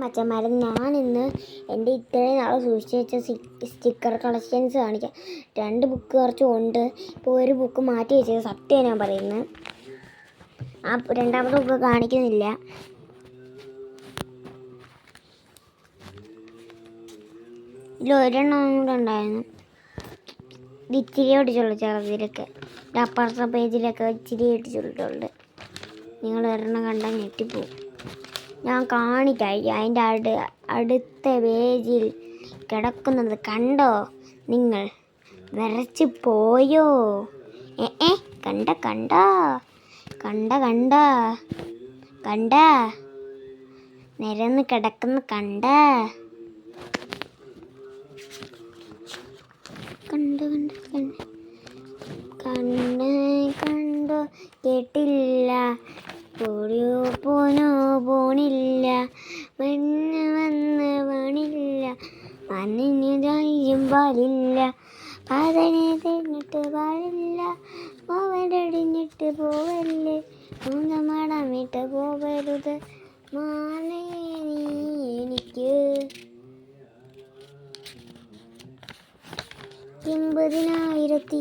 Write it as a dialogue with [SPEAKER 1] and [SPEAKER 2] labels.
[SPEAKER 1] മച്ചന്മാരെ ഞാനിന്ന് എൻ്റെ ഇത്രയും നാൾ സൂക്ഷിച്ച് വെച്ച സ്റ്റിക്കർ കളക്ഷൻസ് കാണിക്കാം. 2 ബുക്ക് കുറച്ചും ഉണ്ട്. ഇപ്പോൾ ഒരു ബുക്ക് മാറ്റി വെച്ചത് സത്യം ഞാൻ പറയുന്നത്. ആ രണ്ടാമത്തെ ബുക്ക് കാണിക്കുന്നില്ല. ഇതിൽ ഒരെണ്ണം കൂടെ ഉണ്ടായിരുന്നു. ഇത് ഇച്ചിരി ഒട്ടിച്ചുള്ളൂ ചെറുതിലൊക്കെ. അപ്പുറത്തെ പേജിലൊക്കെ ഇച്ചിരി ഒട്ടിച്ചുള്ളിട്ടുണ്ട്. നിങ്ങൾ ഒരെണ്ണം കണ്ടാൽ ഞെട്ടിപ്പോവും. ഞാൻ കാണിക്കാം. അതിൻ്റെ അടുത്ത പേജിൽ കിടക്കുന്നത് കണ്ടോ നിങ്ങൾ? വിറച്ച് പോയോ? കണ്ട കണ്ട കണ്ട കണ്ട കണ്ട നിരന്ന് കിടക്കുന്ന കണ്ട കണ്ടു കണ്ടു കണ്ട് കണ്ടു കേട്ടില്ല. പോയോ പോനോ പോണില്ല. വന്ന് പണില്ല. മണ്ണിന് ധൈര്യം പാടില്ല. പാതനെ തിന്നിട്ട് പാടില്ല. പോവരടിഞ്ഞിട്ട് പോവല്ലേ. മൂന്നമാടമിട്ട് പോവരുത്. മാനേ നീ എനിക്ക് 80,000